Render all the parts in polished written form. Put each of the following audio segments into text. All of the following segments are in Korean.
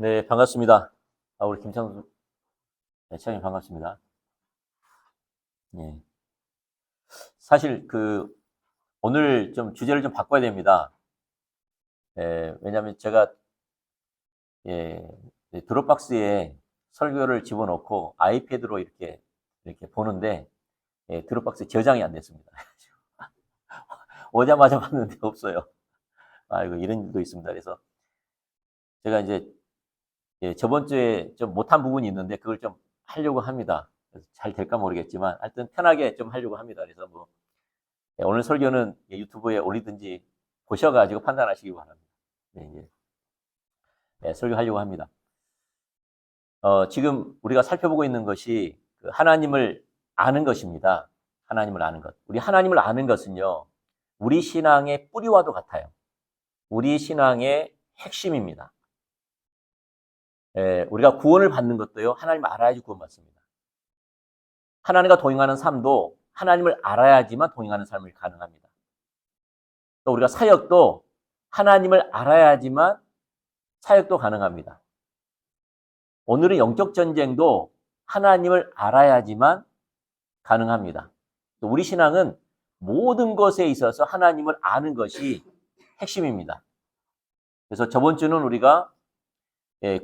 네, 반갑습니다. 우리 김창수 차장님 반갑습니다. 예. 사실 오늘 좀 주제를 좀 바꿔야 됩니다. 왜냐하면 제가 예, 드롭박스에 설교를 집어넣고 아이패드로 이렇게 보는데 드롭박스에 저장이 안 됐습니다. 오자마자 봤는데 없어요. 아이고 이런 일도 있습니다. 그래서 제가 이제 저번 주에 좀 못한 부분이 있는데 그걸 좀 하려고 합니다. 그래서 잘 될까 모르겠지만 하여튼 편하게 좀 하려고 합니다. 그래서 오늘 설교는 유튜브에 올리든지 보셔가지고 판단하시기 바랍니다. 네, 이제 설교하려고 합니다. 지금 우리가 살펴보고 있는 것이 하나님을 아는 것입니다. 하나님을 아는 것. 우리 하나님을 아는 것은요, 우리 신앙의 뿌리와도 같아요. 우리 신앙의 핵심입니다. 우리가 구원을 받는 것도요, 하나님을 알아야지 구원받습니다. 하나님과 동행하는 삶도 하나님을 알아야지만 동행하는 삶이 가능합니다. 또 우리가 사역도 하나님을 알아야지만 사역도 가능합니다. 오늘의 영적 전쟁도 하나님을 알아야지만 가능합니다. 또 우리 신앙은 모든 것에 있어서 하나님을 아는 것이 핵심입니다. 그래서 저번 주는 우리가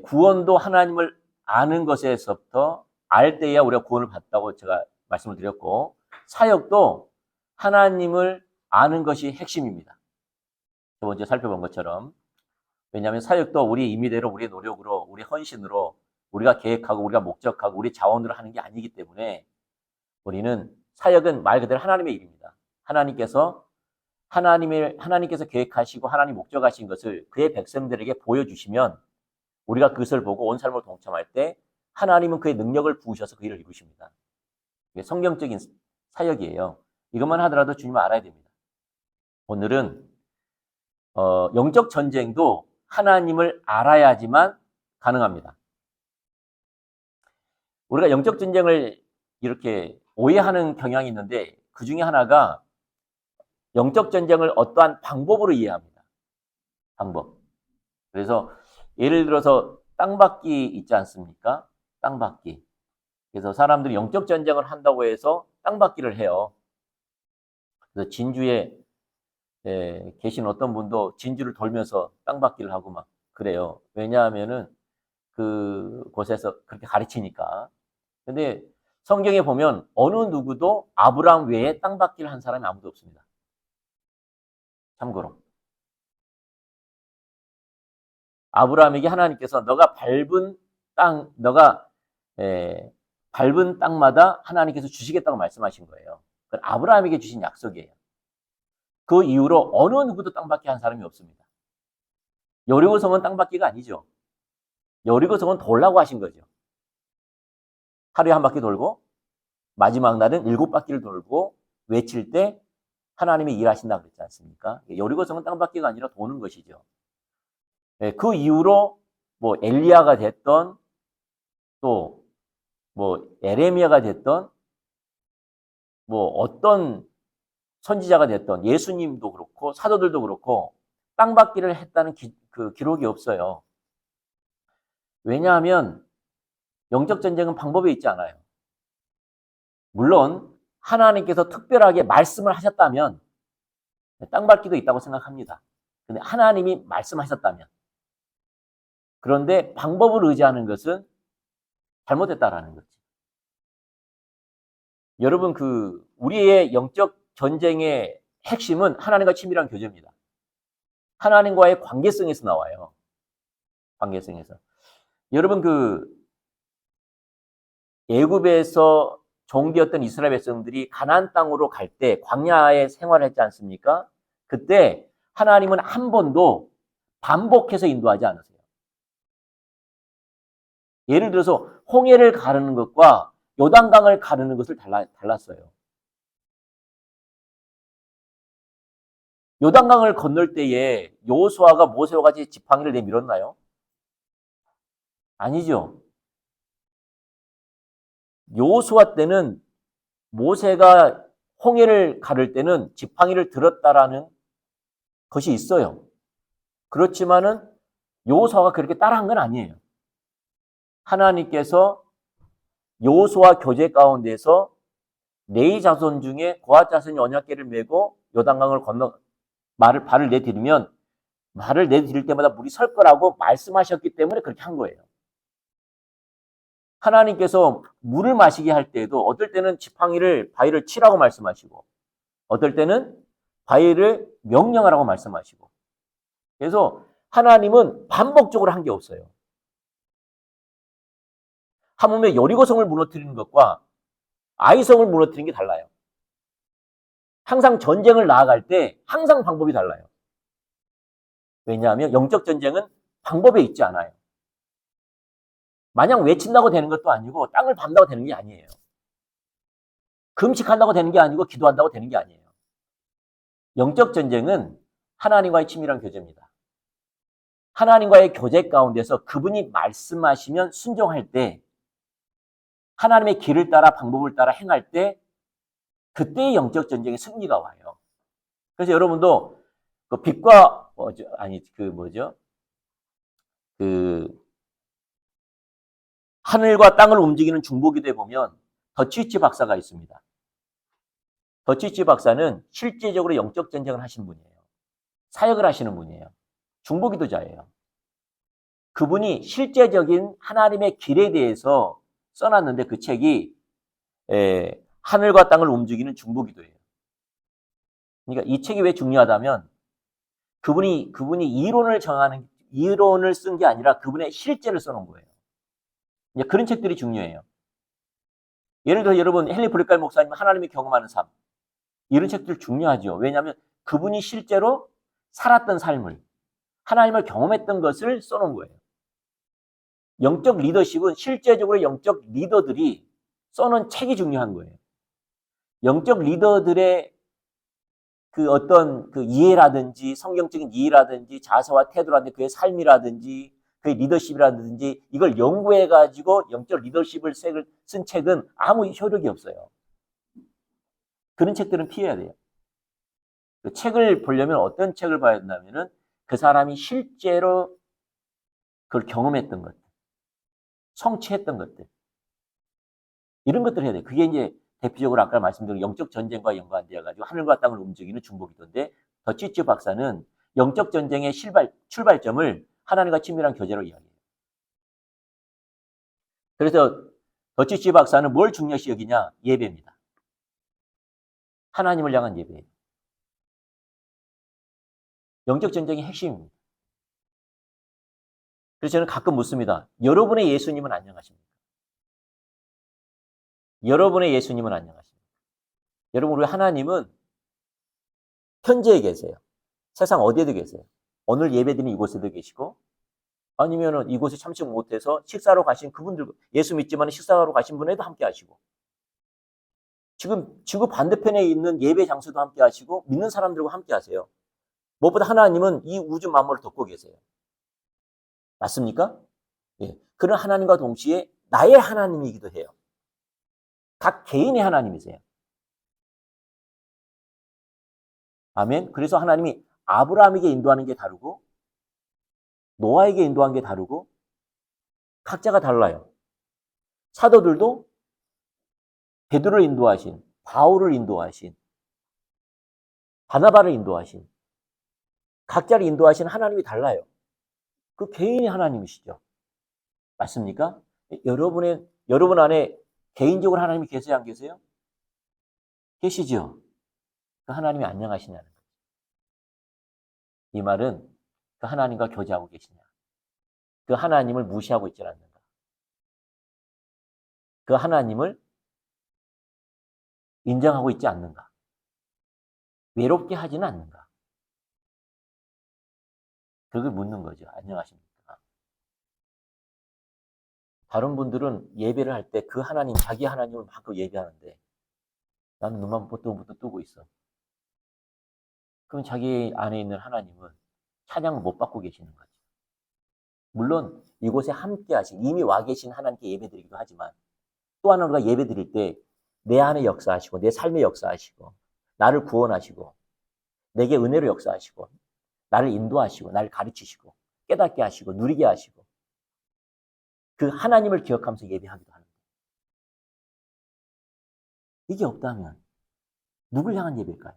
구원도 하나님을 아는 것에서부터 알 때야 우리가 구원을 받다고 제가 말씀을 드렸고, 사역도 하나님을 아는 것이 핵심입니다. 저번 주에 살펴본 것처럼. 왜냐하면 사역도 우리 임의대로, 우리의 노력으로, 우리 헌신으로, 우리가 계획하고, 우리가 목적하고, 우리 자원으로 하는 게 아니기 때문에 우리는 사역은 말 그대로 하나님의 일입니다. 하나님께서 계획하시고 하나님 목적하신 것을 그의 백성들에게 보여주시면 우리가 그것을 보고 온 삶을 동참할 때 하나님은 그의 능력을 부으셔서 그 일을 이루십니다. 이게 성경적인 사역이에요. 이것만 하더라도 주님을 알아야 됩니다. 오늘은 영적 전쟁도 하나님을 알아야지만 가능합니다. 우리가 영적 전쟁을 이렇게 오해하는 경향이 있는데 그 중에 하나가 영적 전쟁을 어떠한 방법으로 이해합니다. 방법. 그래서 예를 들어서 땅받기 있지 않습니까? 땅받기. 그래서 사람들이 영적 전쟁을 한다고 해서 땅받기를 해요. 그래서 진주에 계신 어떤 분도 진주를 돌면서 땅받기를 하고 막 그래요. 왜냐하면은 그곳에서 그렇게 가르치니까. 근데 성경에 보면 어느 누구도 아브라함 외에 땅받기를 한 사람이 아무도 없습니다. 참고로. 아브라함에게 하나님께서 너가 밟은 땅마다 하나님께서 주시겠다고 말씀하신 거예요. 그건 아브라함에게 주신 약속이에요. 그 이후로 어느 누구도 땅받기 한 사람이 없습니다. 여리고성은 땅받기가 아니죠. 여리고성은 돌라고 하신 거죠. 하루에 한 바퀴 돌고 마지막 날은 7바퀴를 돌고 외칠 때 하나님이 일하신다고 그랬지 않습니까? 여리고성은 땅받기가 아니라 도는 것이죠. 그 이후로 엘리야가 됐던 또 에레미야가 됐던 어떤 선지자가 됐던 예수님도 그렇고 사도들도 그렇고 땅받기를 했다는 기록이 없어요. 왜냐하면 영적 전쟁은 방법에 있지 않아요. 물론 하나님께서 특별하게 말씀을 하셨다면 땅받기도 있다고 생각합니다. 근데 하나님이 말씀하셨다면, 그런데 방법을 의지하는 것은 잘못됐다라는 거지. 여러분, 우리의 영적 전쟁의 핵심은 하나님과 친밀한 교제입니다. 하나님과의 관계성에서 나와요. 관계성에서. 여러분, 애굽에서 종되었던 이스라엘 백성들이 가나안 땅으로 갈 때 광야에 생활을 했지 않습니까? 그때 하나님은 한 번도 반복해서 인도하지 않으세요. 예를 들어서 홍해를 가르는 것과 요단강을 가르는 것을 달랐어요. 요단강을 건널 때에 여호수아가 모세와 같이 지팡이를 내밀었나요? 아니죠. 여호수아 때는 모세가 홍해를 가를 때는 지팡이를 들었다라는 것이 있어요. 그렇지만은 여호수아가 그렇게 따라한 건 아니에요. 하나님께서 여호수아 교제 가운데서 네 자손 중에 고핫 자손이 언약궤를 메고 요단강을 건너 발을 내디디면 말을 내드릴 때마다 물이 설 거라고 말씀하셨기 때문에 그렇게 한 거예요. 하나님께서 물을 마시게 할 때에도 어떨 때는 바위를 치라고 말씀하시고 어떨 때는 바위를 명령하라고 말씀하시고 그래서 하나님은 반복적으로 한 게 없어요. 하물며 여리고성을 무너뜨리는 것과 아이성을 무너뜨리는 게 달라요. 항상 전쟁을 나아갈 때 항상 방법이 달라요. 왜냐하면 영적 전쟁은 방법에 있지 않아요. 마냥 외친다고 되는 것도 아니고 땅을 밟는다고 되는 게 아니에요. 금식한다고 되는 게 아니고 기도한다고 되는 게 아니에요. 영적 전쟁은 하나님과의 친밀한 교제입니다. 하나님과의 교제 가운데서 그분이 말씀하시면 순종할 때 하나님의 길을 따라 방법을 따라 행할 때 그때의 영적 전쟁의 승리가 와요. 그래서 여러분도 그 빛과 하늘과 땅을 움직이는 중보기도에 보면 더치치 박사가 있습니다. 더치치 박사는 실제적으로 영적 전쟁을 하신 분이에요. 사역을 하시는 분이에요. 중보기도자예요. 그분이 실제적인 하나님의 길에 대해서 써놨는데 그 책이 하늘과 땅을 움직이는 중보기도예요. 그러니까 이 책이 왜 중요하다면 그분이 이론을 쓴 게 아니라 그분의 실제를 써놓은 거예요. 그런 책들이 중요해요. 예를 들어 여러분 헨리 브레칼 목사님 하나님이 경험하는 삶 이런 책들 중요하죠. 왜냐하면 그분이 실제로 살았던 삶을 하나님을 경험했던 것을 써놓은 거예요. 영적 리더십은 실제적으로 영적 리더들이 써놓은 책이 중요한 거예요. 영적 리더들의 그 어떤 그 이해라든지 성경적인 이해라든지 자세와 태도라든지 그의 삶이라든지 그의 리더십이라든지 이걸 연구해가지고 영적 리더십을 쓴 책은 아무 효력이 없어요. 그런 책들은 피해야 돼요. 그 책을 보려면 어떤 책을 봐야 된다면은 그 사람이 실제로 그걸 경험했던 것들, 성취했던 것들, 이런 것들을 해야 돼요. 그게 이제 대표적으로 아까 말씀드린 영적 전쟁과 연관되어가지고 하늘과 땅을 움직이는 중보기도인데 더치치 박사는 영적 전쟁의 출발점을 하나님과 친밀한 교제로 이야기해요. 그래서 더치치 박사는 뭘 중요시 여기냐? 예배입니다. 하나님을 향한 예배예요. 영적 전쟁의 핵심입니다. 그래서 저는 가끔 묻습니다. 여러분의 예수님은 안녕하십니까? 여러분의 예수님은 안녕하십니까? 여러분, 우리 하나님은 현재에 계세요. 세상 어디에도 계세요. 오늘 예배드리는 이곳에도 계시고 아니면은 이곳에 참석 못해서 식사로 가신 그분들, 예수 믿지만 식사하러 가신 분에도 함께 하시고 지금 지구 반대편에 있는 예배 장소도 함께 하시고 믿는 사람들과 함께 하세요. 무엇보다 하나님은 이 우주 만물을 덮고 계세요. 맞습니까? 예. 그런 하나님과 동시에 나의 하나님이기도 해요. 각 개인의 하나님이세요. 아멘. 그래서 하나님이 아브라함에게 인도하는 게 다르고 노아에게 인도한 게 다르고 각자가 달라요. 사도들도 베드로를 인도하신, 바울을 인도하신, 바나바를 인도하신, 각자를 인도하신 하나님이 달라요. 그 개인의 하나님이시죠. 맞습니까? 여러분 안에 개인적으로 하나님이 계세요, 안 계세요? 계시죠? 그 하나님이 안녕하시냐는 거죠. 이 말은 그 하나님과 교제하고 계시냐? 그 하나님을 무시하고 있지 않는가? 그 하나님을 인정하고 있지 않는가? 외롭게 하지는 않는가? 그걸 묻는 거죠. 안녕하십니까? 다른 분들은 예배를 할 때 그 하나님, 자기 하나님을 막 예배하는데 나는 눈만 부뚜부뚜 뜨고 있어. 그럼 자기 안에 있는 하나님은 찬양을 못 받고 계시는 거죠. 물론 이곳에 함께 하신, 이미 와 계신 하나님께 예배드리기도 하지만 또 하나 우리가 예배드릴 때 내 안에 역사하시고 내 삶에 역사하시고 나를 구원하시고 내게 은혜로 역사하시고 나를 인도하시고 나를 가르치시고 깨닫게 하시고 누리게 하시고 그 하나님을 기억하면서 예배하기도 하는 거예요. 이게 없다면 누굴 향한 예배일까요?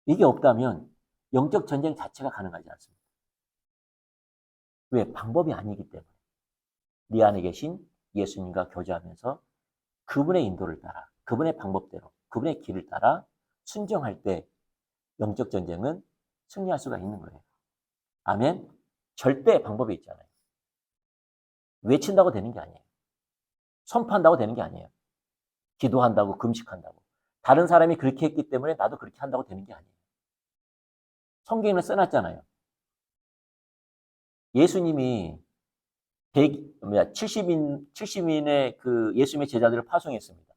이게 없다면 영적 전쟁 자체가 가능하지 않습니다. 왜? 방법이 아니기 때문에. 네 안에 계신 예수님과 교제하면서 그분의 인도를 따라, 그분의 방법대로, 그분의 길을 따라 순종할 때 영적 전쟁은 승리할 수가 있는 거예요. 아멘? 절대 방법이 있잖아요. 외친다고 되는 게 아니에요. 선포한다고 되는 게 아니에요. 기도한다고, 금식한다고. 다른 사람이 그렇게 했기 때문에 나도 그렇게 한다고 되는 게 아니에요. 성경에는 써놨잖아요. 예수님이 70인의 그 예수님의 제자들을 파송했습니다.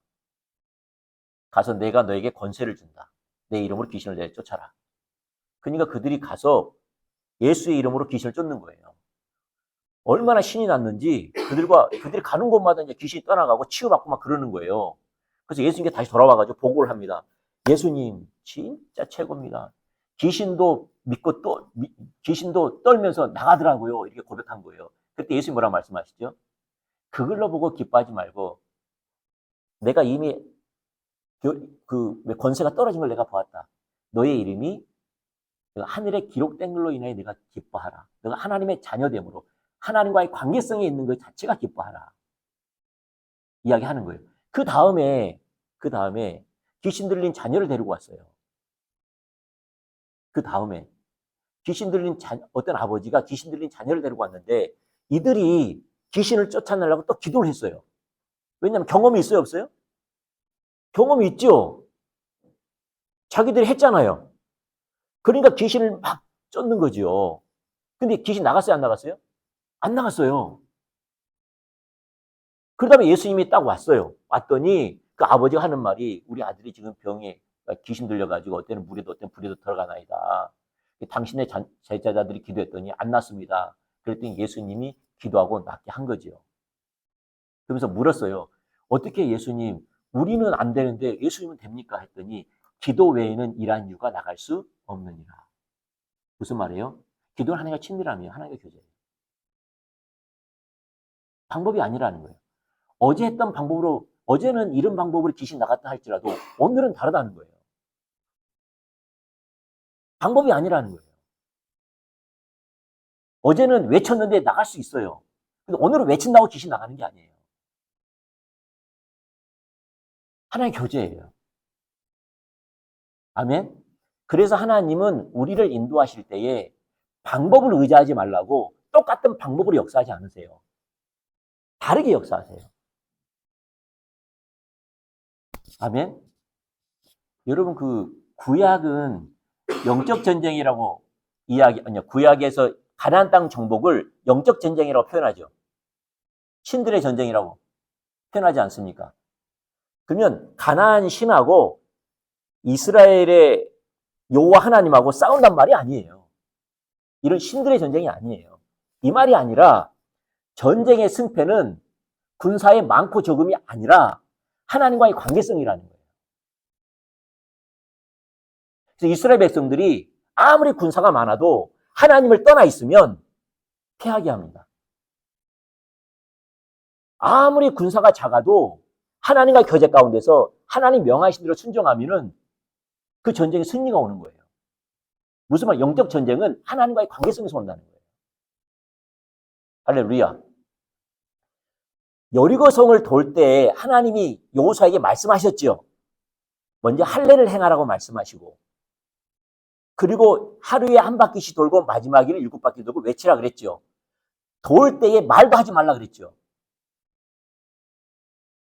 가서 내가 너에게 권세를 준다. 내 이름으로 귀신을 내쫓아라. 그러니까 그들이 가서 예수의 이름으로 귀신을 쫓는 거예요. 얼마나 신이 났는지 그들이 가는 곳마다 이제 귀신이 떠나가고 치유받고 막 그러는 거예요. 그래서 예수님께 다시 돌아와가지고 보고를 합니다. 예수님 진짜 최고입니다. 귀신도 믿고 또 귀신도 떨면서 나가더라고요. 이렇게 고백한 거예요. 그때 예수님 뭐라고 말씀하시죠? 그걸로 보고 기뻐하지 말고 내가 이미 그 권세가 떨어진 걸 내가 보았다. 너의 이름이 하늘에 기록된 걸로 인하여 네가 기뻐하라. 너가 하나님의 자녀됨으로 하나님과의 관계성에 있는 것 자체가 기뻐하라. 이야기하는 거예요. 그 다음에 귀신 들린 자녀를 데리고 왔어요. 그 다음에 귀신 들린 어떤 아버지가 귀신 들린 자녀를 데리고 왔는데 이들이 귀신을 쫓아내려고 또 기도를 했어요. 왜냐하면 경험이 있어요, 없어요? 경험이 있죠. 자기들이 했잖아요. 그러니까 귀신을 막 쫓는 거죠. 근데 귀신 나갔어요, 안 나갔어요? 안 나갔어요. 그 다음에 예수님이 딱 왔어요. 왔더니 그 아버지가 하는 말이 우리 아들이 지금 병에 귀신 들려가지고 어때는 물에도 어때는 불에도 들어가나이다. 당신의 제자들이 기도했더니 안 났습니다. 그랬더니 예수님이 기도하고 낫게 한 거죠. 그러면서 물었어요. 어떻게 예수님, 우리는 안 되는데 예수님은 됩니까? 했더니 기도 외에는 이러한 이유가 나갈 수 없느니라. 무슨 말이에요? 기도는 하나님과 친밀함이에요. 하나님과 교제예요. 방법이 아니라는 거예요. 어제 했던 방법으로, 어제는 이런 방법으로 귀신 나갔다 할지라도 오늘은 다르다는 거예요. 방법이 아니라는 거예요. 어제는 외쳤는데 나갈 수 있어요. 근데 오늘은 외친다고 귀신 나가는 게 아니에요. 하나의 교제예요. 아멘? 그래서 하나님은 우리를 인도하실 때에 방법을 의지하지 말라고 똑같은 방법으로 역사하지 않으세요. 다르게 역사하세요. 아멘? 여러분, 그 구약은 영적 전쟁이라고 구약에서 가나안 땅 정복을 영적 전쟁이라고 표현하죠. 신들의 전쟁이라고 표현하지 않습니까? 그러면 가나안 신하고 이스라엘의 여호와 하나님하고 싸운단 말이 아니에요. 이런 신들의 전쟁이 아니에요. 이 말이 아니라 전쟁의 승패는 군사의 많고 적음이 아니라 하나님과의 관계성이라는 거예요. 그래서 이스라엘 백성들이 아무리 군사가 많아도 하나님을 떠나 있으면 패하게 합니다. 아무리 군사가 작아도 하나님과 교제 가운데서 하나님 명하신 대로 순종하면은 그 전쟁에 승리가 오는 거예요. 무슨 말? 영적 전쟁은 하나님과의 관계성에서 온다는 거예요. 할렐루야. 여리고성을 돌 때 하나님이 여호수아에게 말씀하셨죠. 먼저 할례를 행하라고 말씀하시고 그리고 하루에 한 바퀴씩 돌고 마지막에는 7바퀴 돌고 외치라 그랬죠. 돌 때에 말도 하지 말라 그랬죠.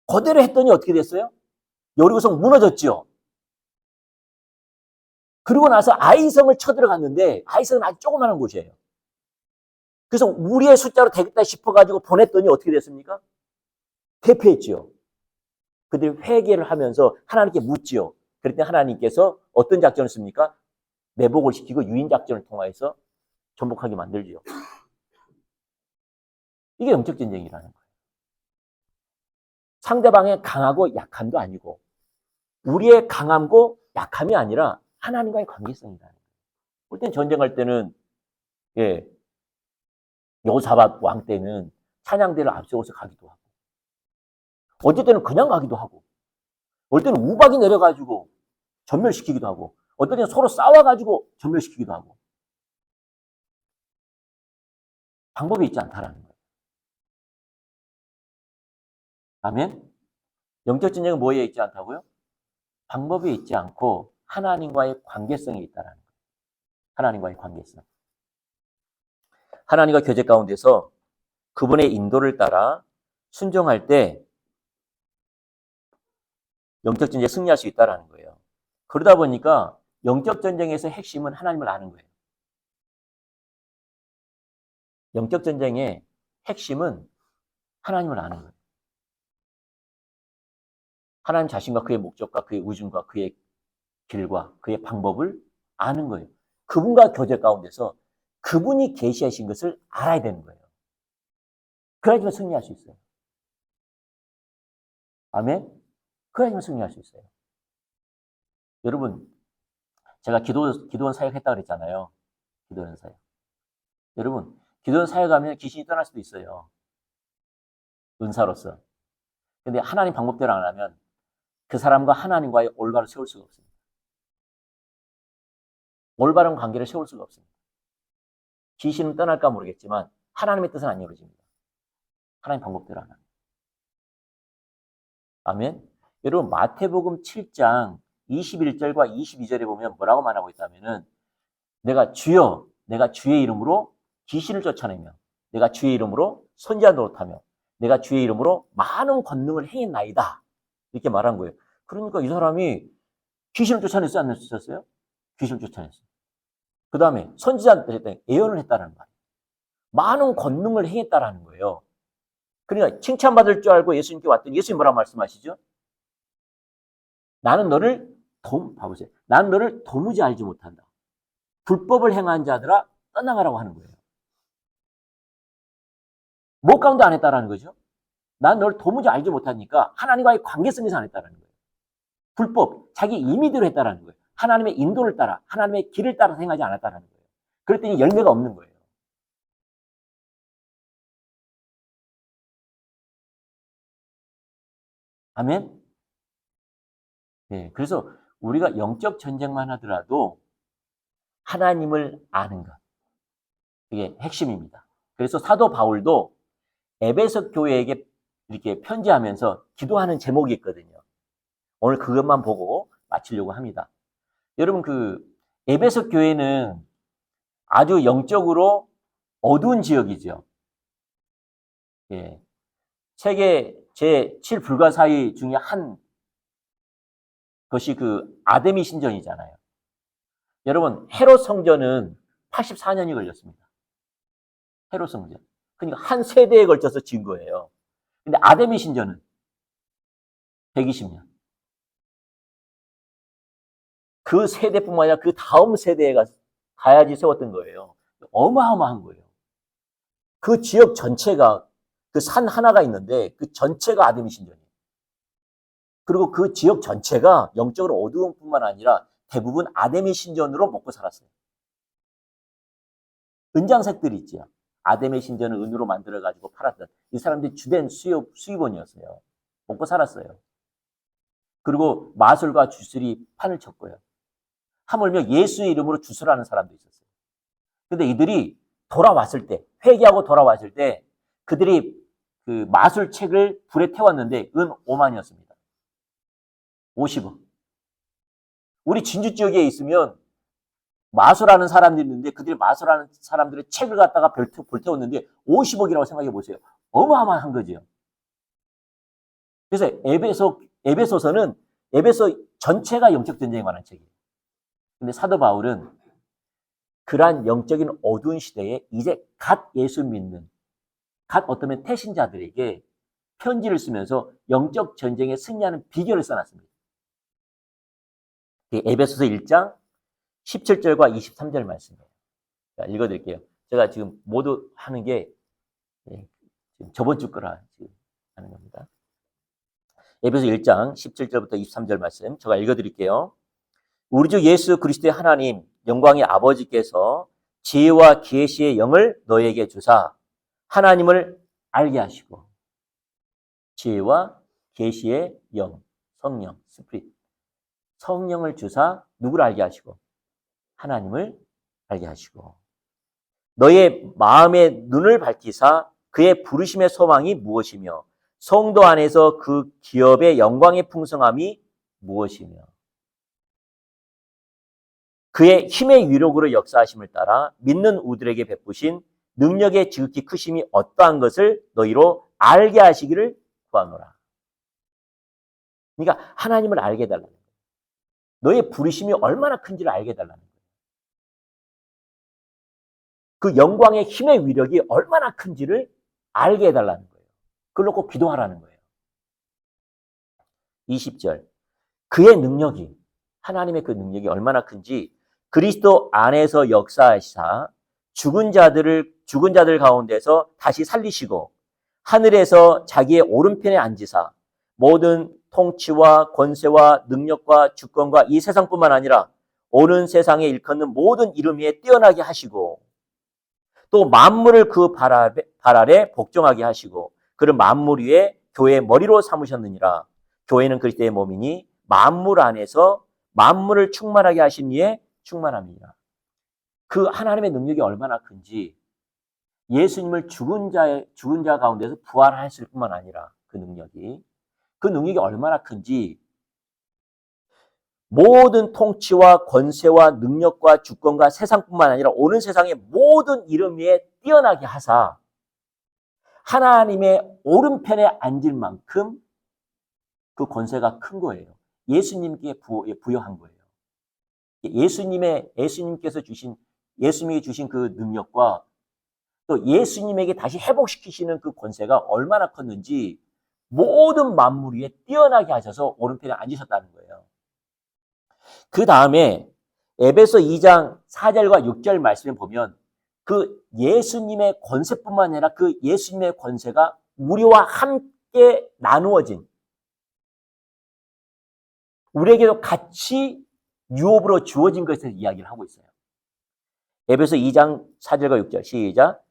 그대로 했더니 어떻게 됐어요? 여리고성 무너졌죠. 그리고 나서 아이성을 쳐들어갔는데 아이성은 아주 조그마한 곳이에요. 그래서 우리의 숫자로 되겠다 싶어가지고 보냈더니 어떻게 됐습니까? 대패했지요. 그들이 회개를 하면서 하나님께 묻지요. 그랬더니 하나님께서 어떤 작전을 씁니까? 매복을 시키고 유인 작전을 통해서 전복하게 만들지요. 이게 영적 전쟁이라는 거예요. 상대방의 강하고 약함도 아니고 우리의 강함고 약함이 아니라 하나님과의 관계성이라는 거예요. 볼 땐 전쟁할 때는 여호사밧 왕 때는 찬양대를 앞세워서 가기도 하고, 어떨 때는 그냥 가기도 하고, 어떨 때는 우박이 내려가지고 전멸시키기도 하고, 어떨 때는 서로 싸워가지고 전멸시키기도 하고. 방법이 있지 않다라는 거예요. 아멘? 영적 전쟁은 뭐에 있지 않다고요? 방법이 있지 않고 하나님과의 관계성이 있다는 거예요. 하나님과의 관계성. 하나님과 교제 가운데서 그분의 인도를 따라 순종할 때 영적 전쟁에 승리할 수 있다는 거예요. 그러다 보니까 영적 전쟁에서 핵심은 하나님을 아는 거예요. 영적 전쟁의 핵심은 하나님을 아는 거예요. 하나님 자신과 그의 목적과 그의 의중과 그의 길과 그의 방법을 아는 거예요. 그분과 교제 가운데서 그분이 계시하신 것을 알아야 되는 거예요. 그래야지만 승리할 수 있어요. 아멘? 그래야지만 승리할 수 있어요. 여러분, 제가 기도원 사역했다고 그랬잖아요. 기도원 사역. 여러분, 기도원 사역하면 귀신이 떠날 수도 있어요. 은사로서. 근데 하나님 방법대로 안 하면 그 사람과 하나님과의 올바를 세울 수가 없습니다. 올바른 관계를 세울 수가 없습니다. 귀신은 떠날까 모르겠지만 하나님의 뜻은 안 이루어집니다. 하나님 방법대로 안 합니다. 아멘? 여러분, 마태복음 7장 21절과 22절에 보면 뭐라고 말하고 있다면은 내가 주의 이름으로 귀신을 쫓아내며 내가 주의 이름으로 선지자 노릇하며 내가 주의 이름으로 많은 권능을 행했나이다. 이렇게 말한 거예요. 그러니까 이 사람이 귀신을 쫓아냈어요? 안 쫓아냈어요? 귀신을 쫓아냈어요. 그 다음에 선지자한테 예언을 했다는 말이에요. 많은 권능을 행했다라는 거예요. 그러니까 칭찬받을 줄 알고 예수님께 왔더니 예수님 뭐라고 말씀하시죠? 나는 너를 봐보세요. 나는 너를 도무지 알지 못한다. 불법을 행한 자들아 떠나가라고 하는 거예요. 뭐 가운데 안 했다라는 거죠? 난 널 도무지 알지 못하니까 하나님과의 관계성에서 안 했다라는 거예요. 불법, 자기 임의대로 했다라는 거예요. 하나님의 인도를 따라, 하나님의 길을 따라 행하지 않았다라는 거예요. 그랬더니 열매가 없는 거예요. 아멘? 네, 그래서 우리가 영적 전쟁만 하더라도 하나님을 아는 것. 그게 핵심입니다. 그래서 사도 바울도 에베소 교회에게 이렇게 편지하면서 기도하는 제목이 있거든요. 오늘 그것만 보고 마치려고 합니다. 여러분, 에베소 교회는 아주 영적으로 어두운 지역이죠. 예. 세계 제7 불가사의 중에 한 것이 아데미 신전이잖아요. 여러분, 헤롯 성전은 84년이 걸렸습니다. 헤롯 성전. 그러니까 한 세대에 걸쳐서 지은 거예요. 근데 아데미 신전은 120년. 그 세대뿐만 아니라 그 다음 세대에 가야지 세웠던 거예요. 어마어마한 거예요. 그 지역 전체가 그 산 하나가 있는데 그 전체가 아데미 신전이에요. 그리고 그 지역 전체가 영적으로 어두운 뿐만 아니라 대부분 아데미 신전으로 먹고 살았어요. 은장색들이 있죠. 아데미 신전을 은으로 만들어가지고 팔았던 이 사람들이 주된 수입원이었어요. 먹고 살았어요. 그리고 마술과 주술이 판을 쳤고요. 하물며 예수의 이름으로 주술하는 사람도 있었어요. 근데 이들이 돌아왔을 때, 회개하고 돌아왔을 때 그들이 그 마술책을 불에 태웠는데 은 5만이었습니다. 50원. 우리 진주 지역에 있으면 마술하는 사람들이 있는데 그들이 마술하는 사람들의 책을 갖다가 불태웠는데 50억이라고 생각해 보세요. 어마어마한 거죠. 그래서 에베소서는 에베소 전체가 영적 전쟁에 관한 책이에요. 근데 사도 바울은 그러한 영적인 어두운 시대에 이제 갓 예수 믿는 갓 어쩌면 태신자들에게 편지를 쓰면서 영적 전쟁에 승리하는 비결을 써놨습니다. 에베소서 1장 17절과 23절 말씀이에요. 자, 읽어드릴게요. 제가 지금 모두 하는 게 지금 저번 주 거라 지금 하는 겁니다. 에베소 1장 17절부터 23절 말씀 제가 읽어드릴게요. 우리 주 예수 그리스도의 하나님 영광의 아버지께서 지혜와 계시의 영을 너에게 주사 하나님을 알게 하시고 지혜와 계시의 영, 성령, 스피릿, 성령을 주사 누구를 알게 하시고 하나님을 알게 하시고 너의 마음의 눈을 밝히사 그의 부르심의 소망이 무엇이며 성도 안에서 그 기업의 영광의 풍성함이 무엇이며 그의 힘의 위력으로 역사하심을 따라 믿는 우들에게 베푸신 능력의 지극히 크심이 어떠한 것을 너희로 알게 하시기를 구하노라. 그러니까 하나님을 알게 해달라는 거예요. 너의 부르심이 얼마나 큰지를 알게 해달라는 거예요. 그 영광의 힘의 위력이 얼마나 큰지를 알게 해달라는 거예요. 그걸 놓고 기도하라는 거예요. 20절. 그의 능력이, 하나님의 그 능력이 얼마나 큰지 그리스도 안에서 역사하시사 죽은 자들 가운데서 다시 살리시고 하늘에서 자기의 오른편에 앉으사 모든 통치와 권세와 능력과 주권과 이 세상뿐만 아니라 오는 세상에 일컫는 모든 이름 위에 뛰어나게 하시고 또 만물을 그 발 아래 복종하게 하시고 그를 만물 위에 교회의 머리로 삼으셨느니라. 교회는 그리스도의 몸이니 만물 안에서 만물을 충만하게 하신 이에 충만함이니라. 그 하나님의 능력이 얼마나 큰지 예수님을 죽은 자 가운데서 부활하실 뿐만 아니라 그 능력이 얼마나 큰지 모든 통치와 권세와 능력과 주권과 세상뿐만 아니라 오는 세상의 모든 이름 위에 뛰어나게 하사 하나님의 오른편에 앉을 만큼 그 권세가 큰 거예요. 예수님께 부여한 거예요. 예수님께서 주신 그 능력과 또 예수님에게 다시 회복시키시는 그 권세가 얼마나 컸는지 모든 만물 위에 뛰어나게 하셔서 오른편에 앉으셨다는 거예요. 그 다음에 에베소 2장 4절과 6절 말씀을 보면 그 예수님의 권세뿐만 아니라 그 예수님의 권세가 우리와 함께 나누어진 우리에게도 같이 유업으로 주어진 것에 대해서 이야기를 하고 있어요. 에베소 2장 4절과 6절 시작.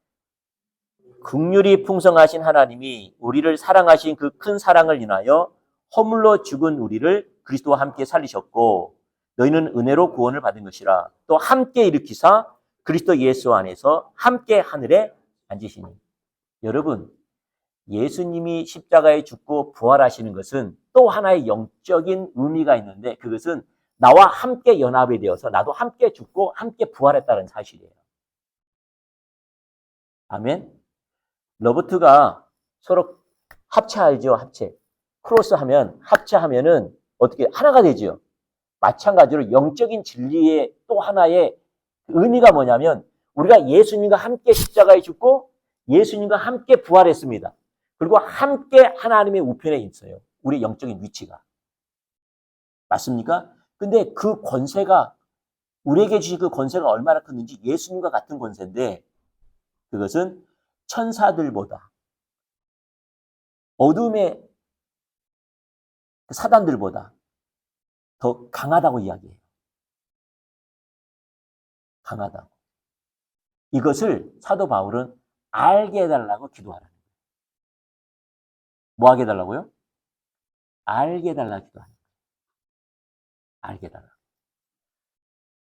긍휼이 풍성하신 하나님이 우리를 사랑하신 그 큰 사랑을 인하여 허물로 죽은 우리를 그리스도와 함께 살리셨고 너희는 은혜로 구원을 받은 것이라. 또 함께 일으키사 그리스도 예수 안에서 함께 하늘에 앉으시니. 여러분, 예수님이 십자가에 죽고 부활하시는 것은 또 하나의 영적인 의미가 있는데 그것은 나와 함께 연합이 되어서 나도 함께 죽고 함께 부활했다는 사실이에요. 아멘. 로버트가 서로 합체하죠. 합체. 크로스하면 합체하면은 어떻게 하나가 되죠. 마찬가지로 영적인 진리의 또 하나의 의미가 뭐냐면 우리가 예수님과 함께 십자가에 죽고 예수님과 함께 부활했습니다. 그리고 함께 하나님의 우편에 있어요. 우리의 영적인 위치가. 맞습니까? 근데 그 권세가 우리에게 주신 그 권세가 얼마나 컸는지 예수님과 같은 권세인데 그것은 천사들보다 어둠의 사단들보다 더 강하다고 이야기해요. 강하다고. 이것을 사도 바울은 알게 해달라고 기도하라는 거예요. 뭐 하게 해달라고요? 알게 해달라고 기도하는 거예요. 알게 해달라.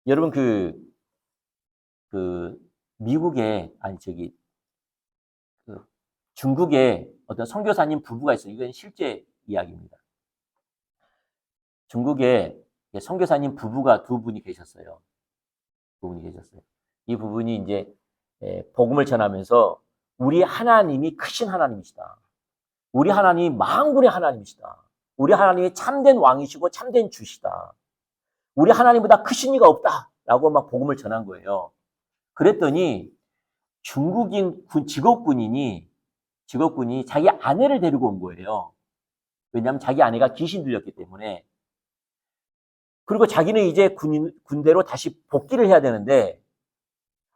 여러분 미국에 중국에 어떤 선교사님 부부가 있어요. 이건 실제 이야기입니다. 중국에 선교사님 부부가 두 분이 계셨어요. 이 부분이 이제 복음을 전하면서 우리 하나님이 크신 하나님이시다. 우리 하나님이 만군의 하나님이시다. 우리 하나님이 참된 왕이시고 참된 주시다. 우리 하나님보다 크신 이가 없다라고 막 복음을 전한 거예요. 그랬더니 중국인 직업군이 자기 아내를 데리고 온 거예요. 왜냐하면 자기 아내가 귀신 들렸기 때문에. 그리고 자기는 이제 군대로 다시 복귀를 해야 되는데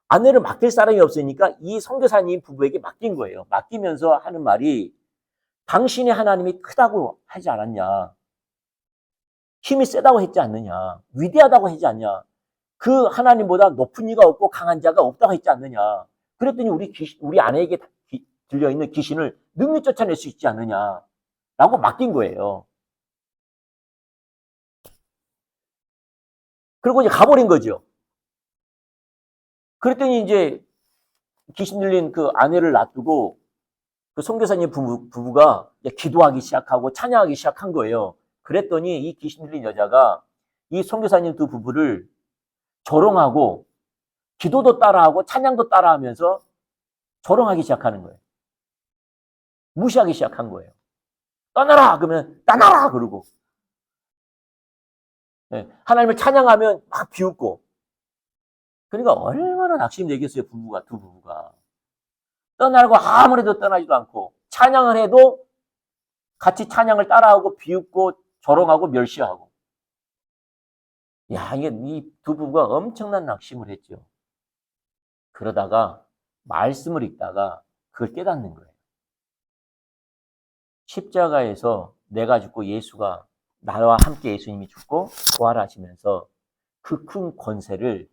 아내를 맡길 사람이 없으니까 이 선교사님 부부에게 맡긴 거예요. 맡기면서 하는 말이 당신의 하나님이 크다고 하지 않았냐. 힘이 세다고 했지 않느냐. 위대하다고 하지 않냐. 그 하나님보다 높은 이가 없고 강한 자가 없다고 했지 않느냐. 그랬더니 우리 아내에게 들려있는 귀신을 능히 쫓아낼 수 있지 않느냐라고 맡긴 거예요. 그리고 이제 가버린 거죠. 그랬더니 이제 귀신 들린 그 아내를 놔두고 그 선교사님 부부가 기도하기 시작하고 찬양하기 시작한 거예요. 그랬더니 이 귀신 들린 여자가 이 선교사님 두 부부를 조롱하고 기도도 따라하고 찬양도 따라하면서 조롱하기 시작하는 거예요. 무시하기 시작한 거예요. 떠나라! 그러면 떠나라! 그러고. 네, 하나님을 찬양하면 막 비웃고. 그러니까 얼마나 낙심되겠어요, 두 부부가. 떠나라고 아무래도 떠나지도 않고 찬양을 해도 같이 찬양을 따라하고 비웃고 조롱하고 멸시하고. 야, 이게 이 두 부부가 엄청난 낙심을 했죠. 그러다가 말씀을 읽다가 그걸 깨닫는 거예요. 십자가에서 내가 죽고 예수가 나와 함께 예수님이 죽고 부활하시면서 그 큰 권세를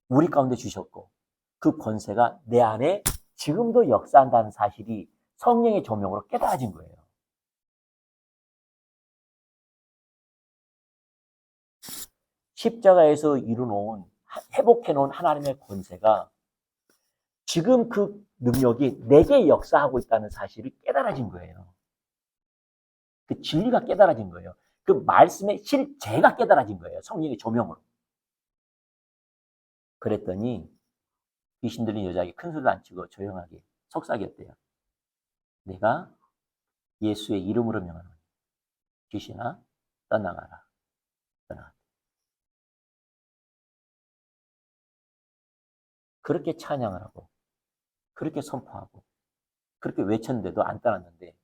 우리 가운데 주셨고 그 권세가 내 안에 지금도 역사한다는 사실이 성령의 조명으로 깨달아진 거예요. 십자가에서 이루어놓은 회복해놓은 하나님의 권세가 지금 그 능력이 내게 역사하고 있다는 사실이 깨달아진 거예요. 그 진리가 깨달아진 거예요. 그 말씀의 실제가 깨달아진 거예요. 성령의 조명으로. 그랬더니 귀신 들린 여자에게 큰 소리도 안 치고 조용하게 속삭였대요. 내가 예수의 이름으로 명하노니 귀신아 떠나가라. 떠나가라. 그렇게 찬양을 하고 그렇게 선포하고 그렇게 외쳤는데도 안 떠났는데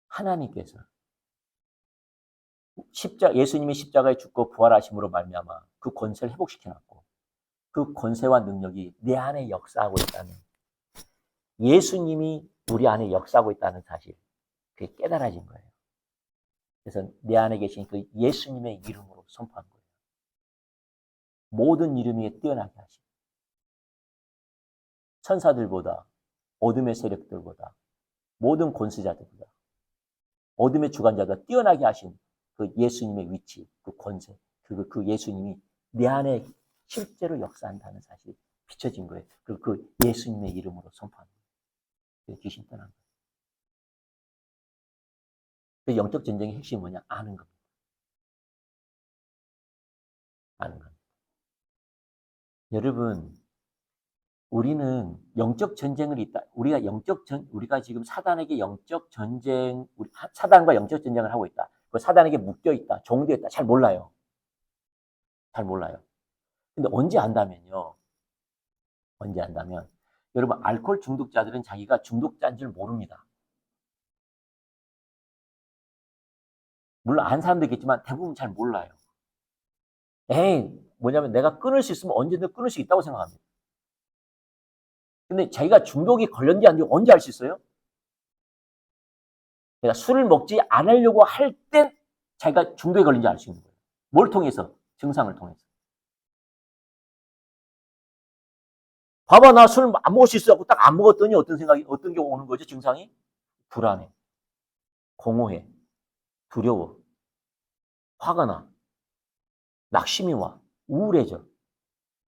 하나님께서 예수님이 십자가에 죽고 부활하심으로 말미암아 그 권세를 회복시켜놨고 그 권세와 능력이 내 안에 역사하고 있다는, 예수님이 우리 안에 역사하고 있다는 사실, 그게 깨달아진 거예요. 그래서 내 안에 계신 그 예수님의 이름으로 선포한 거예요. 모든 이름 위에 뛰어나게 하신, 천사들보다, 어둠의 세력들보다, 모든 권세자들보다, 어둠의 주관자보다 뛰어나게 하신 그 예수님의 위치, 그 권세, 그 예수님이 내 안에 실제로 역사한다는 사실이 비춰진 거예요. 그 예수님의 이름으로 선포한 거예요. 귀신 떠난 거예요. 그 영적 전쟁의 핵심이 뭐냐? 아는 겁니다. 아는 겁니다. 여러분, 우리는 영적 전쟁을 우리가 지금 사단에게 영적 전쟁, 사단과 영적 전쟁을 하고 있다. 그 사단에게 묶여 있다, 종되어 있다. 잘 몰라요. 잘 몰라요. 근데 언제 안다면요. 언제 안다면, 여러분, 알코올 중독자들은 자기가 중독자인 줄 모릅니다. 물론 안 사람도 있겠지만 대부분 잘 몰라요. 뭐냐면 내가 끊을 수 있으면 언제든 끊을 수 있다고 생각합니다. 근데 자기가 중독이 걸렸는지 아닌지 언제 알 수 있어요? 내가 술을 먹지 않으려고 할 땐 자기가 중독에 걸린지 알 수 있는 거예요. 뭘 통해서? 증상을 통해서. 봐봐, 나 술 안 먹을 수 있어 하고 딱 안 먹었더니 어떤 게 오는 거죠, 증상이? 불안해, 공허해, 두려워, 화가 나, 낙심이 와, 우울해져,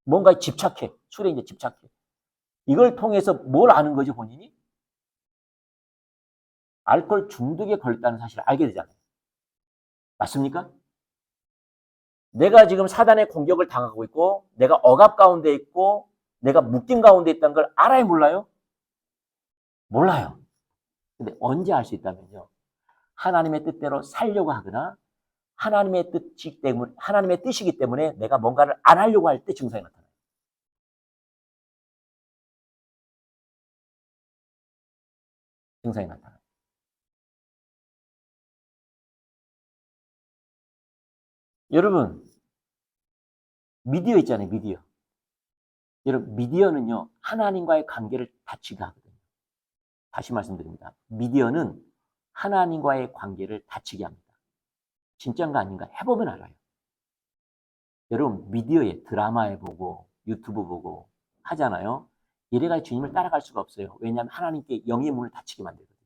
뭔가에 집착해, 술에 이제 집착해. 이걸 통해서 뭘 아는 거죠, 본인이? 알코올 중독에 걸렸다는 사실을 알게 되잖아요. 맞습니까? 내가 지금 사단의 공격을 당하고 있고, 내가 억압 가운데 있고, 내가 묶임 가운데 있다는 걸 알아요, 몰라요? 몰라요. 근데 언제 알 수 있다면요. 하나님의 뜻대로 살려고 하거나, 하나님의 뜻이기 때문에 내가 뭔가를 안 하려고 할 때 증상이 나타나요. 증상이 나타나요. 여러분, 미디어 있잖아요, 미디어. 여러분, 미디어는요, 하나님과의 관계를 다치게 하거든요. 다시 말씀드립니다. 미디어는 하나님과의 관계를 다치게 합니다. 진짜인가 아닌가 해보면 알아요. 여러분, 미디어에 드라마에 보고 유튜브 보고 하잖아요. 이래가 주님을 따라갈 수가 없어요. 왜냐하면 하나님께 영의 문을 닫히게 만들거든요.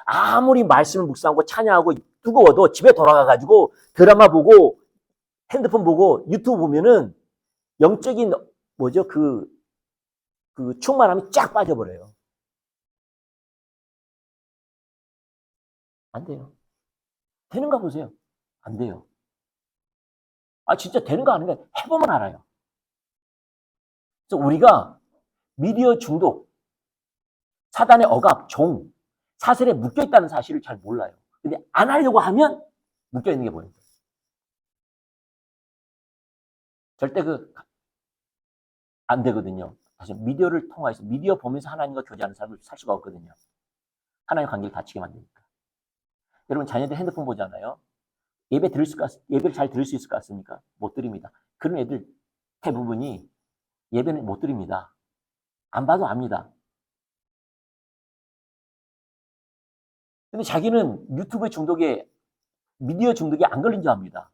아무리 말씀을 묵상하고 찬양하고 뜨거워도 집에 돌아가가지고 드라마 보고 핸드폰 보고 유튜브 보면은 영적인 뭐죠? 그 충만함이 쫙 빠져버려요. 안 돼요. 되는가 보세요. 안 돼요. 아, 진짜 되는가 아닌가 해보면 알아요. 그래서 우리가 미디어 중독, 사단의 억압, 종, 사슬에 묶여있다는 사실을 잘 몰라요. 근데 안 하려고 하면 묶여있는 게 보여요. 절대 안 되거든요. 사실 미디어를 통해서, 미디어 보면서 하나님과 교제하는 삶을 살 수가 없거든요. 하나님의 관계를 다치게 만드니까. 여러분, 자녀들 핸드폰 보잖아요. 예배를 잘 들을 수 있을 것 같습니까? 못 드립니다. 그런 애들 대부분이 예배는 못 드립니다. 안 봐도 압니다. 근데 자기는 유튜브 중독에, 미디어 중독에 안 걸린 줄 압니다.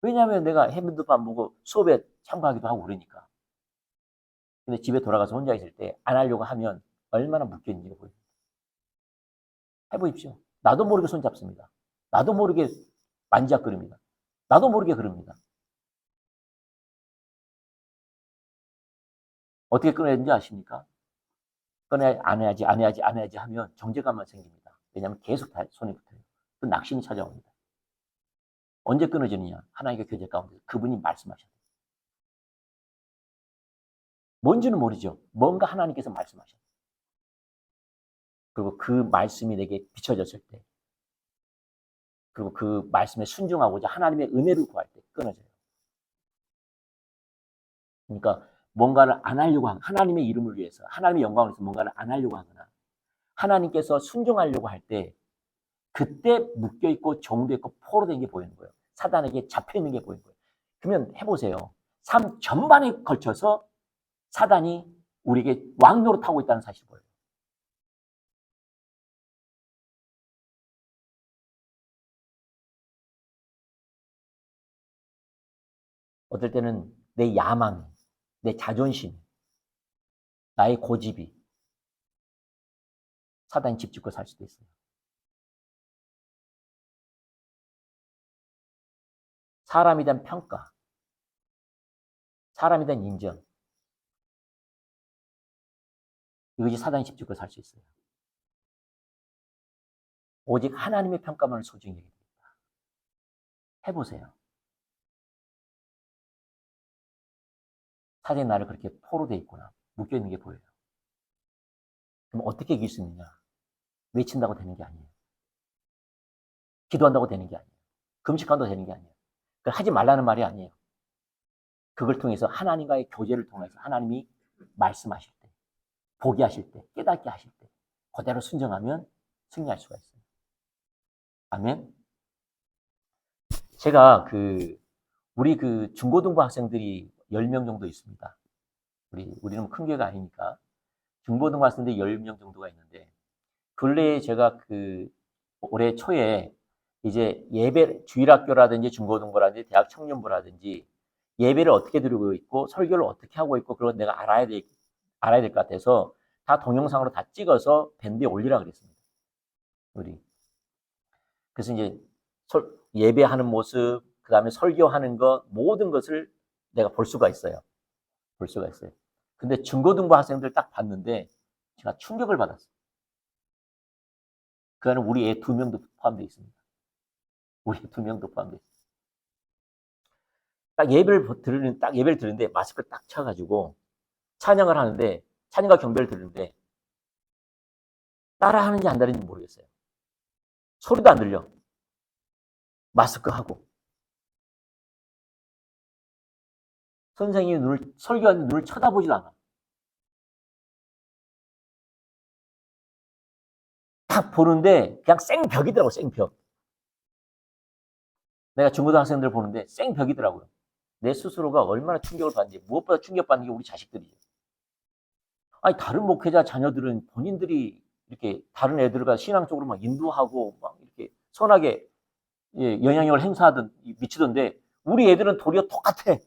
왜냐하면 내가 핸드폰 안 보고 수업에 참가하기도 하고 그러니까. 근데 집에 돌아가서 혼자 있을 때 안 하려고 하면 얼마나 묶여있는지 보여요. 해보십시오. 나도 모르게 손잡습니다. 나도 모르게 만지작거립니다. 나도 모르게 그럽니다. 어떻게 끊어야 되는지 아십니까? 안 해야지 하면 정죄감만 생깁니다. 왜냐하면 계속 손에 붙어요. 또 낙심이 찾아옵니다. 언제 끊어지느냐? 하나님과 교제 가운데 그분이 말씀하셔요. 뭔지는 모르죠. 뭔가 하나님께서 말씀하셔요. 그리고 그 말씀이 내게 비춰졌을 때, 그리고 그 말씀에 순종하고자 하나님의 은혜를 구할 때 끊어져요. 그러니까 뭔가를 안 하려고 하는, 하나님의 이름을 위해서, 하나님의 영광을 위해서 뭔가를 안 하려고 하거나 하나님께서 순종하려고 할 때 그때 묶여있고 정도있고 포로된 게 보이는 거예요. 사단에게 잡혀있는 게 보이는 거예요. 그러면 해보세요. 삶 전반에 걸쳐서 사단이 우리에게 왕노릇하고 있다는 사실이 보여요. 어떨 때는 내 야망, 내 자존심, 나의 고집이 사단이 집짓고 살 수도 있어요. 사람에 대한 평가, 사람에 대한 인정, 이것이 사단이 집짓고 살 수 있어요. 오직 하나님의 평가만을 소중히 여깁니다. 해보세요. 사단이 나를 그렇게 포로되어 있구나, 묶여있는 게 보여요. 그럼 어떻게 이길 수 있느냐? 외친다고 되는 게 아니에요. 기도한다고 되는 게 아니에요. 금식한다고 되는 게 아니에요. 그걸 하지 말라는 말이 아니에요. 그걸 통해서 하나님과의 교제를 통해서 하나님이 말씀하실 때, 보게 하실 때, 깨닫게 하실 때 그대로 순종하면 승리할 수가 있어요. 아멘. 제가 우리 중고등부 학생들이 10명 정도 있습니다. 우리는 큰 교회가 아니니까 중고등부 학생들이 10명 정도가 있는데 근래에 제가 올해 초에 이제 주일학교라든지 중고등부라든지 대학 청년부라든지 예배를 어떻게 드리고 있고 설교를 어떻게 하고 있고 그걸 내가 알아야 될 것 같아서 다 동영상으로 다 찍어서 밴드에 올리라 그랬습니다. 그래서 이제 예배하는 모습, 그 다음에 설교하는 것, 모든 것을 내가 볼 수가 있어요. 근데 중고등부 학생들 딱 봤는데 제가 충격을 받았어요. 그 안에 우리 애 2명도 포함되어 있습니다. 우리 2명도 포함되어 있습니다. 딱 예배를 드리는데 마스크를 딱 쳐가지고 찬양을 하는데, 찬양과 경배를 드리는데 따라 하는지 안 따르는지 모르겠어요. 소리도 안 들려. 마스크 하고. 선생님이 설교하는 눈을 쳐다보지도 않아. 딱 보는데 그냥 생벽이더라고, 생벽. 내가 중고등학생들 보는데 생벽이더라고요. 내 스스로가 얼마나 충격을 받는지. 무엇보다 충격받는 게 우리 자식들이죠. 아니, 다른 목회자 자녀들은 본인들이 이렇게 다른 애들과 신앙 쪽으로 막 인도하고 막 이렇게 선하게 영향력을 미치던데 우리 애들은 도리어 똑같아.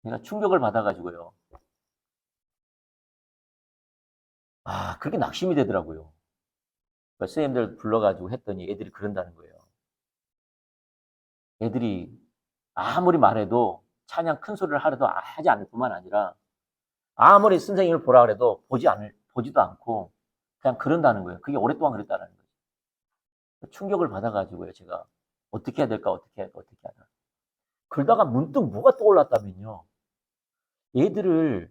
제가 충격을 받아가지고요. 그렇게 낙심이 되더라고요. 선생님들 불러가지고 했더니 애들이 그런다는 거예요. 애들이 아무리 말해도 찬양 큰 소리를 하려도 하지 않을 뿐만 아니라 아무리 선생님을 보라 그래도 보지도 않고 그냥 그런다는 거예요. 그게 오랫동안 그랬다는 거예요. 충격을 받아가지고요. 제가 어떻게 해야 될까, 어떻게 해야 될까, 어떻게 해야 될까. 그러다가 문득 뭐가 떠올랐다면요. 얘들을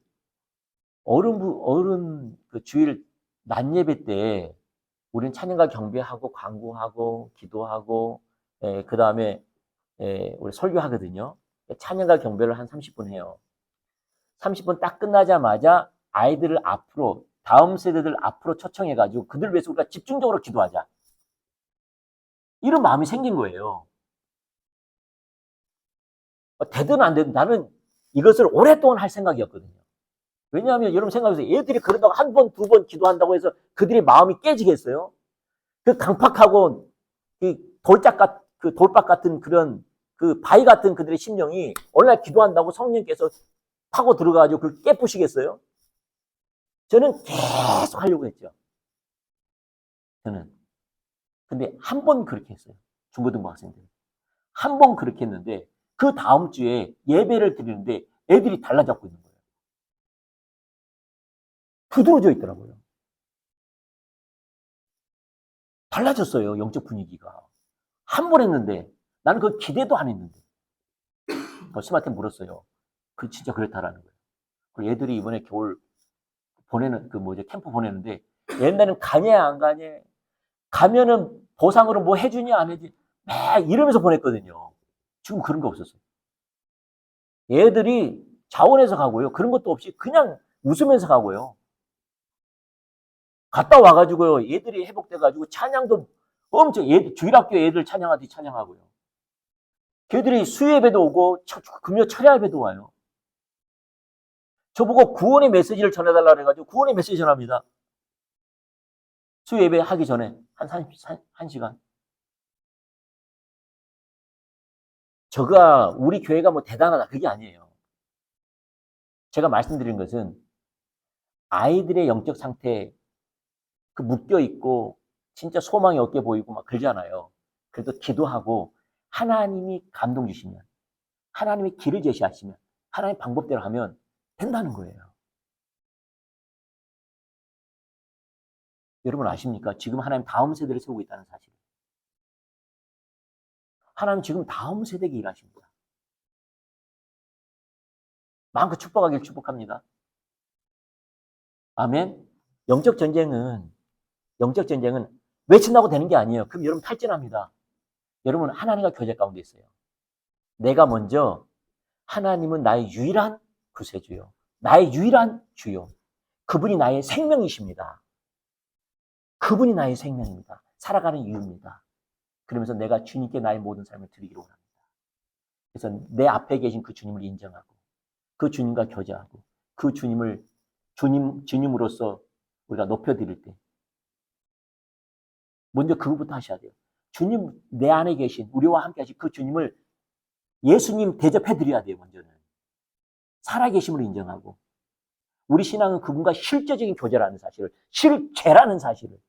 어른 그 주일 낮 예배 때 우리는 찬양과 경배하고 광고하고 기도하고 그 다음에 우리 설교하거든요. 찬양과 경배를 한 30분 해요. 30분 딱 끝나자마자 아이들을 앞으로 다음 세대들 앞으로 초청해가지고 그들 위해서 우리가 집중적으로 기도하자. 이런 마음이 생긴 거예요. 되든 안 되든 나는 이것을 오랫동안 할 생각이었거든요. 왜냐하면 여러분 생각해보세요. 얘들이 그러다가 한 번, 두 번 기도한다고 해서 그들의 마음이 깨지겠어요? 그 강팍하고 그 돌박 같은 그런 그 바위 같은 그들의 심령이 어느 날 기도한다고 성령께서 파고 들어가가지고 그걸 깨부시겠어요? 저는 계속 하려고 했죠. 저는. 근데 한 번 그렇게 했어요. 중고등부 학생들. 한 번 그렇게 했는데 그 다음 주에 예배를 드리는데 애들이 달라잡고 있는 거예요. 부드러워져 있더라고요. 달라졌어요. 영적 분위기가. 한 번 했는데 나는 그 기대도 안 했는데 스마트한테 물었어요. 그 진짜 그렇다라는 거예요. 그리고 얘들이 이번에 겨울 보내는 캠프 보내는데 옛날에는 가냐 안 가냐 가면은 보상으로 뭐 해주냐 안 해주냐 막 이러면서 보냈거든요. 지금 그런 거 없었어요. 얘들이 자원해서 가고요. 그런 것도 없이 그냥 웃으면서 가고요. 갔다 와가지고요. 얘들이 회복돼가지고 찬양도 엄청 주일학교 애들 찬양하듯이 찬양하고요. 걔들이 수예배도 오고 금요 철야배도 와요. 저보고 구원의 메시지를 전해달라 그래가지고 구원의 메시지 전합니다. 수예배 하기 전에 한 1시간. 우리 교회가 뭐 대단하다 그게 아니에요. 제가 말씀드린 것은 아이들의 영적 상태 묶여 있고 진짜 소망이 없게 보이고 막 그러잖아요. 그래도 기도하고 하나님이 감동 주시면 하나님이 길을 제시하시면 하나님 방법대로 하면 된다는 거예요. 여러분 아십니까? 지금 하나님 다음 세대를 세우고 있다는 사실. 하나님 지금 다음 세대에게 일하십니다. 마음껏 축복하길 축복합니다. 아멘. 영적 전쟁은 외친다고 되는 게 아니에요. 그럼 여러분 탈진합니다. 여러분 하나님과 교제 가운데 있어요. 내가 먼저 하나님은 나의 유일한 구세주요. 나의 유일한 주요. 그분이 나의 생명이십니다. 그분이 나의 생명입니다. 살아가는 이유입니다. 그러면서 내가 주님께 나의 모든 삶을 드리기로 합니다. 그래서 내 앞에 계신 그 주님을 인정하고 그 주님과 교제하고 그 주님으로서 우리가 높여드릴 때 먼저 그거부터 하셔야 돼요. 주님 내 안에 계신 우리와 함께 하신 그 주님을 예수님 대접해드려야 돼요. 먼저는. 살아계심을 인정하고 우리 신앙은 그분과 실제적인 교제라는 사실을 실제라는 사실을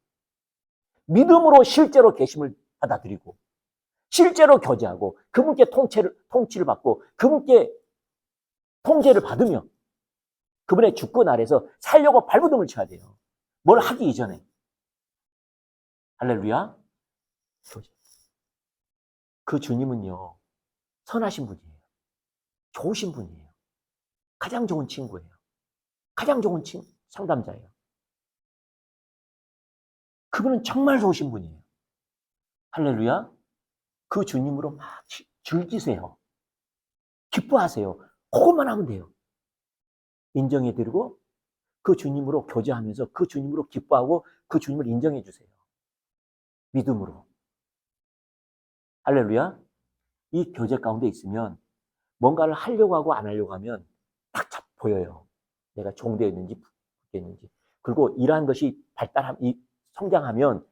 믿음으로 실제로 계심을 받아들이고 실제로 교제하고 그분께 통치를 받고 그분께 통제를 받으며 그분의 주권 아래서 살려고 발버둥을 쳐야 돼요. 뭘 하기 이전에. 할렐루야. 그 주님은요. 선하신 분이에요. 좋으신 분이에요. 가장 좋은 친구예요. 가장 좋은 상담자예요. 그분은 정말 좋으신 분이에요. 할렐루야. 그 주님으로 막 즐기세요. 기뻐하세요. 그것만 하면 돼요. 인정해드리고 그 주님으로 교제하면서 그 주님으로 기뻐하고 그 주님을 인정해 주세요. 믿음으로. 할렐루야. 이 교제 가운데 있으면 뭔가를 하려고 하고 안 하려고 하면 딱 보여요. 내가 종되어 있는지 있는지. 그리고 이러한 것이 성장하면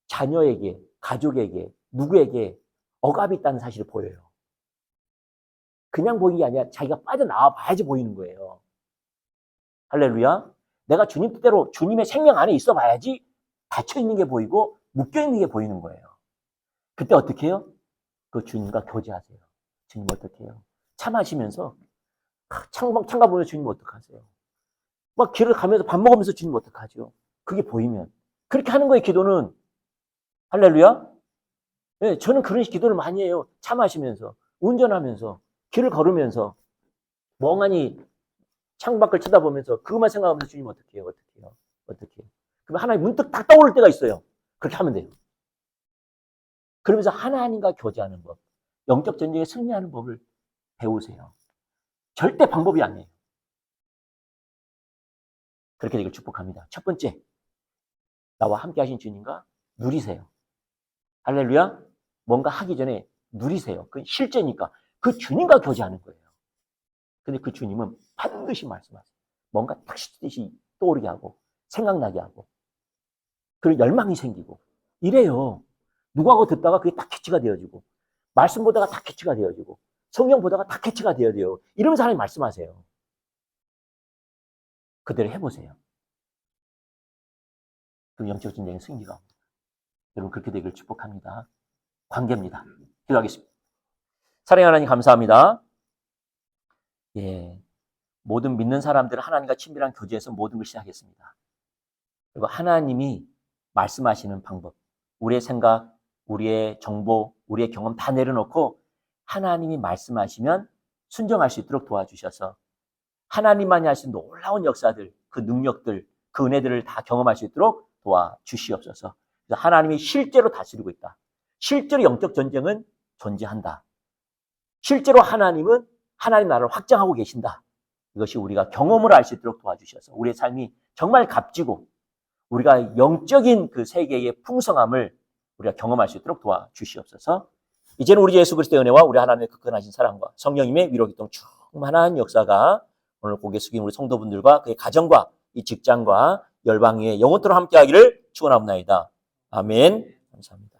자녀에게, 가족에게, 누구에게 억압이 있다는 사실을 보여요. 그냥 보이는 게 아니라 자기가 빠져나와 봐야지 보이는 거예요. 할렐루야. 내가 주님 뜻대로 주님의 생명 안에 있어 봐야지 닫혀 있는 게 보이고 묶여 있는 게 보이는 거예요. 그때 어떻게 해요? 그 주님과 교제하세요. 주님 어떻게 해요? 차 마시면서 창가 보면 주님 어떡하세요? 막 길을 가면서 밥 먹으면서 주님 어떡하죠? 그게 보이면. 그렇게 하는 거예요, 기도는. 할렐루야. 네, 저는 그런 기도를 많이 해요. 차 마시면서, 운전하면서, 길을 걸으면서, 멍하니 창밖을 쳐다보면서 그것만 생각하면서 주님 어떻게 해요? 어떻게 해요? 어떻게 해요? 그러면 하나님 문득 딱 떠오를 때가 있어요. 그렇게 하면 돼요. 그러면서 하나님과 교제하는 법, 영적 전쟁에 승리하는 법을 배우세요. 절대 방법이 아니에요. 그렇게 되길 축복합니다. 첫 번째, 나와 함께 하신 주님과 누리세요. 할렐루야. 뭔가 하기 전에 누리세요. 그건 실제니까. 그 주님과 교제하는 거예요. 근데 그 주님은 반드시 말씀하세요. 뭔가 탁 시듯이 떠오르게 하고, 생각나게 하고, 그런 열망이 생기고, 이래요. 누구하고 듣다가 그게 딱 캐치가 되어지고, 말씀 보다가 딱 캐치가 되어지고, 성경 보다가 딱 캐치가 되어져요. 이러면서 하나님 말씀하세요. 그대로 해보세요. 그 영적 전쟁의 승리가 옵니다. 여러분 그렇게 되길 축복합니다. 관계입니다. 기도하겠습니다. 사랑하는 하나님 감사합니다. 예, 모든 믿는 사람들은 하나님과 친밀한 교제에서 모든 걸 시작했습니다. 그리고 하나님이 말씀하시는 방법, 우리의 생각, 우리의 정보, 우리의 경험 다 내려놓고 하나님이 말씀하시면 순종할 수 있도록 도와주셔서 하나님만이 하신 놀라운 역사들, 그 능력들, 그 은혜들을 다 경험할 수 있도록 도와주시옵소서. 그래서 하나님이 실제로 다스리고 있다. 실제로 영적 전쟁은 존재한다. 실제로 하나님은 하나님 나라를 확장하고 계신다. 이것이 우리가 경험을 알 수 있도록 도와주셔서 우리의 삶이 정말 값지고 우리가 영적인 그 세계의 풍성함을 우리가 경험할 수 있도록 도와주시옵소서. 이제는 우리 예수 그리스도의 은혜와 우리 하나님의 극건하신 사랑과 성령님의 위로기동 충만한 역사가 오늘 고개 숙인 우리 성도분들과 그의 가정과 이 직장과 열방에 영원토록 함께하기를 축원합니다. 아멘. 감사합니다.